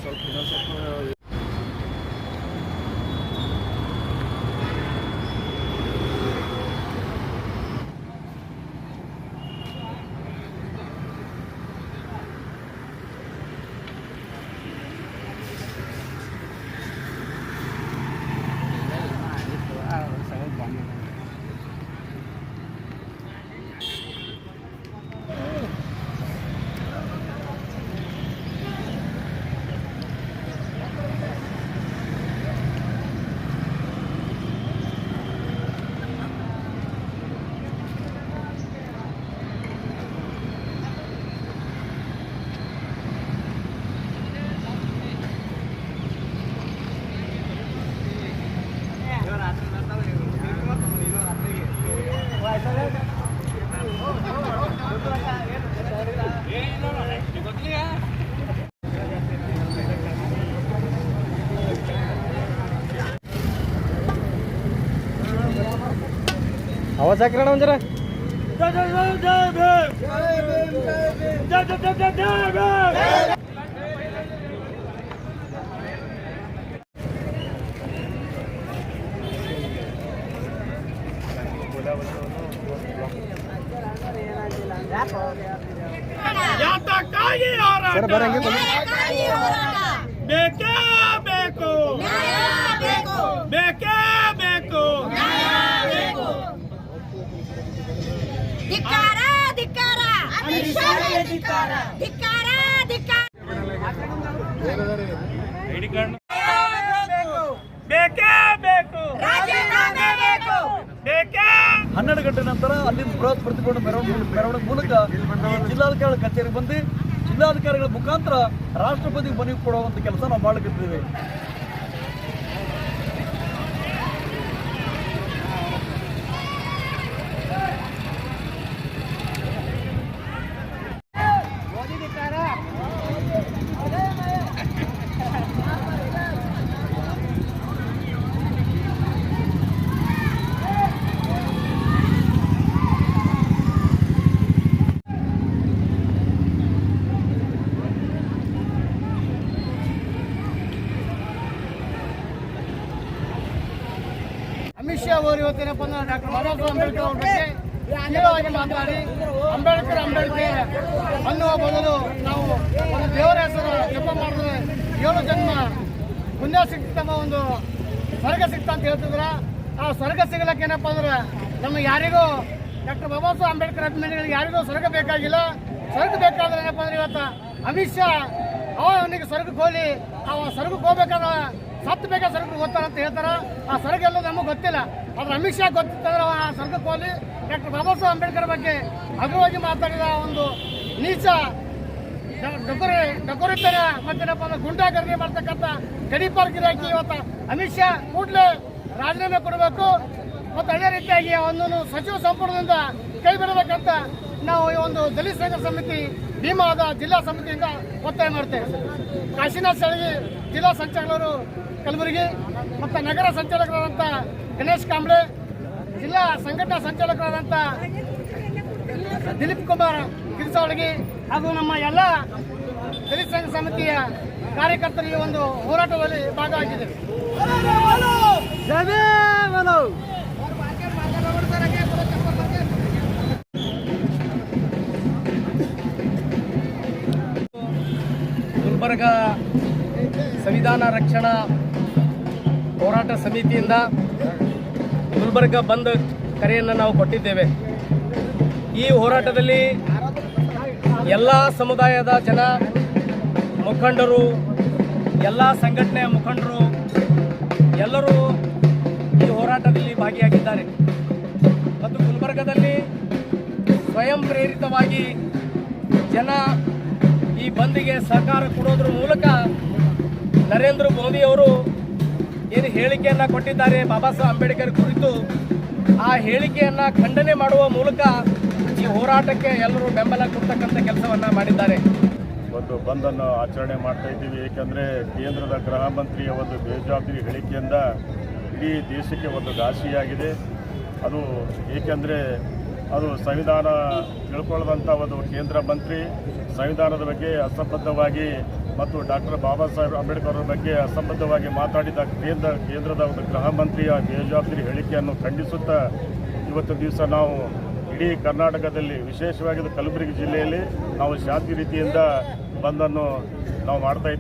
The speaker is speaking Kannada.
ಸ್ವಲ್ಪ आवाज हाकरण जरा सर बरेंगे ಬೇಕೇ ಬೇಕು ಬೇಕೇ ಬೇಕು ಧಿಕ್ಕಾರ ಧಿಕ್ಕಾರ ಧಿಕ್ಕಾರ ಧಿಕ್ಕಾರ ಧಿಕ್ಕಾರ ಬೇಕೇ ಬೇಕು ರಾಜೀನಾಮೆ ಬೇಕು ಬೇಕೇ 12 ಗಂಟೆ ನಂತರ ಅಲ್ಲಿ ಬೃಹತ್ ಪ್ರತಿಭಟನೆ ಮೆರವಣಿಗೆ ಮೂಲಕ ಜಿಲ್ಲಾಧಿಕಾರಿಗಳ ಕಚೇರಿಗೆ ಬಂದು ಜಿಲ್ಲಾಧಿಕಾರಿಗಳ ಮುಖಾಂತರ ರಾಷ್ಟ್ರಪತಿ ಮನವಿ ಕೊಡುವಂತ ಕೆಲಸ ನಾವು ಮಾಡಲಿದ್ದೇವೆ. ಅಮಿತ್ ಶಾ ಅವರು ಇವತ್ತೇನಪ್ಪ ಅಂದ್ರೆ ಡಾಕ್ಟರ್ ಬಾಬಾ ಸಾಹೇಬ್ ಅಂಬೇಡ್ಕರ್ ಅವ್ರ ಬಗ್ಗೆ ನೇರವಾಗಿ ಮಾತಾಡಿ ಅಂಬೇಡ್ಕರ್ ಅನ್ನುವ ಬದಲು ನಾವು ಒಂದು ದೇವರ ಹೆಸರು ಜಪ ಮಾಡಿದ್ರೆ 7 ಜನ್ಮ ಪುಣ್ಯ ಸಿಗ್ತಮ್ಮ, ಒಂದು ಸ್ವರ್ಗ ಸಿಗ್ತಾ ಅಂತ ಹೇಳ್ತಿದ್ರ. ಆ ಸ್ವರ್ಗ ಸಿಗಲಕ್ಕೆ ಏನಪ್ಪ ಅಂದ್ರೆ ನಮ್ಮ ಯಾರಿಗೂ ಡಾಕ್ಟರ್ ಬಾಬಾ ಸಾಹೇಬ್ ಅಂಬೇಡ್ಕರ್ ಅಭಿಮಾನಿಗಳಿಗೆ ಯಾರಿಗೂ ಸ್ವರ್ಗ ಬೇಕಾಗಿಲ್ಲ. ಸ್ವರ್ಗ ಬೇಕಾದ್ರೆ ಏನಪ್ಪ ಅಂದ್ರೆ ಇವತ್ತು ಅಮಿತ್ ಶಾ ಅವನಿಗೆ ಸ್ವರ್ಗಕ್ಕೆ ಹೋಗಿ ಸ್ವರ್ಗಕ್ಕೆ ಹೋಗ್ಬೇಕಾದ್ರೆ ಸತ್ತು ಬೇಕಾ ಸ್ವರ್ಗಕ್ಕೆ ಹೋಗ್ತಾರ ಅಂತ ಹೇಳ್ತಾರ. ಆ ಸ್ವರ್ಗ ಎಲ್ಲೋ ನಮಗೆ ಗೊತ್ತಿಲ್ಲ. ಆದ್ರೆ ಅಮಿತ್ ಶಾ ಗೊತ್ತಿತ್ತಂದ್ರೆ ಆ ಸ್ವರ್ಗಕ್ಕೆ ಹೋಗಿ ಡಾಕ್ಟರ್ ಬಾಬಾ ಸಾಹೇಬ್ ಅಂಬೇಡ್ಕರ್ ಬಗ್ಗೆ ಹಗುರವಾಗಿ ಮಾತಾಡಿದ ಒಂದು ನೀಚ ಡೊಕರಿತನ ಮತ್ತೇನಪ್ಪ ಅಂದ್ರೆ ಗುಂಡಾಗರ್ದಿ ಮಾಡ್ತಕ್ಕಂಥ ಗಡೀಪಾರ್ ಗಿರಾಕಿ ಇವತ್ತು ಅಮಿತ್ ಶಾ ಕೂಡಲೇ ರಾಜೀನಾಮೆ ಕೊಡಬೇಕು ಮತ್ತು ಅದೇ ರೀತಿಯಾಗಿ ಒಂದೊಂದು ಸಚಿವ ಸಂಪುಟದಿಂದ ಕೈ ಬಿಡಬೇಕಂತ ನಾವು ಈ ಒಂದು ದಲಿತ ಸಂಘ ಸಮಿತಿ ಭೀಮಾದ ಜಿಲ್ಲಾ ಸಮಿತಿಯಿಂದ ಒತ್ತಾಯ ಮಾಡ್ತೇವೆ. ಕಾಶಿನಾಥ್ ಸಳಗಿ ಜಿಲ್ಲಾ ಸಂಚಾಲಕರು ಕಲಬುರಗಿ ಮತ್ತು ನಗರ ಸಂಚಾಲಕರಾದಂಥ ಗಣೇಶ್ ಕಾಂಬ್ಳೆ, ಜಿಲ್ಲಾ ಸಂಘಟನಾ ಸಂಚಾಲಕರಾದಂಥ ದಿಲೀಪ್ ಕುಮಾರ್ ಕಿರ್ಸಾವಳಗಿ ಹಾಗೂ ನಮ್ಮ ಎಲ್ಲ ದಲಿತ ಸಂಘ ಸಮಿತಿಯ ಕಾರ್ಯಕರ್ತರು ಈ ಒಂದು ಹೋರಾಟದಲ್ಲಿ ಭಾಗವಹಿಸಿದರು. ಗುಲ್ಬರ್ಗ ಸಂವಿಧಾನ ರಕ್ಷಣಾ ಹೋರಾಟ ಸಮಿತಿಯಿಂದ ಗುಲ್ಬರ್ಗ ಬಂದ್ ಕರೆಯನ್ನು ನಾವು ಕೊಟ್ಟಿದ್ದೇವೆ. ಈ ಹೋರಾಟದಲ್ಲಿ ಎಲ್ಲ ಸಮುದಾಯದ ಜನ ಮುಖಂಡರು, ಎಲ್ಲ ಸಂಘಟನೆಯ ಮುಖಂಡರು ಎಲ್ಲರೂ ಈ ಹೋರಾಟದಲ್ಲಿ ಭಾಗಿಯಾಗಿದ್ದಾರೆ. ಮತ್ತು ಗುಲ್ಬರ್ಗದಲ್ಲಿ ಸ್ವಯಂ ಪ್ರೇರಿತವಾಗಿ ಜನ ಈ ಬಂದ್ಗೆ ಸಹಕಾರ ಕೊಡೋದ್ರ ಮೂಲಕ ನರೇಂದ್ರ ಮೋದಿಯವರು ಏನು ಹೇಳಿಕೆಯನ್ನು ಕೊಟ್ಟಿದ್ದಾರೆ ಬಾಬಾ ಸಾಹೇಬ್ ಅಂಬೇಡ್ಕರ್ ಕುರಿತು, ಆ ಹೇಳಿಕೆಯನ್ನು ಖಂಡನೆ ಮಾಡುವ ಮೂಲಕ ಈ ಹೋರಾಟಕ್ಕೆ ಎಲ್ಲರೂ ಬೆಂಬಲ ಕೊಡ್ತಕ್ಕಂಥ ಕೆಲಸವನ್ನು ಮಾಡಿದ್ದಾರೆ. ಒಂದು ಬಂದನ್ನು ಆಚರಣೆ ಮಾಡ್ತಾ ಇದ್ದೀವಿ. ಏಕೆಂದರೆ ಕೇಂದ್ರದ ಗೃಹ ಮಂತ್ರಿಯ ಒಂದು ಬೇಜವಾಬ್ದಾರಿ ಹೇಳಿಕೆಯಿಂದ ಇಡೀ ದೇಶಕ್ಕೆ ಒಂದು ಘಾಸಿಯಾಗಿದೆ. ಅದು ಏಕೆಂದರೆ ಅದು ಸಂವಿಧಾನ ತಿಳ್ಕೊಳ್ಳದಂಥ ಒಂದು ಕೇಂದ್ರ ಮಂತ್ರಿ ಸಂವಿಧಾನದ ಬಗ್ಗೆ ಅಸಂಬದ್ಧವಾಗಿ ಮತ್ತು ಡಾಕ್ಟರ್ ಬಾಬಾ ಸಾಹೇಬ್ ಅಂಬೇಡ್ಕರ್ ಅವರ ಬಗ್ಗೆ ಅಸಂಬದ್ಧವಾಗಿ ಮಾತಾಡಿದ ಕೇಂದ್ರದ ಒಂದು ಗೃಹ ಮಂತ್ರಿಯ ಬೇಜವಾಬ್ದಾರಿ ಹೇಳಿಕೆಯನ್ನು ಖಂಡಿಸುತ್ತಾ ಇವತ್ತು ದಿವಸ ನಾವು ಇಡೀ ಕರ್ನಾಟಕದಲ್ಲಿ ವಿಶೇಷವಾಗಿ ಕಲಬುರಗಿ ಜಿಲ್ಲೆಯಲ್ಲಿ ನಾವು ಶಾಂತಿ ರೀತಿಯಿಂದ ಬಂದನ್ನು ನಾವು ಮಾಡ್ತಾ ಇದ್ದೀವಿ.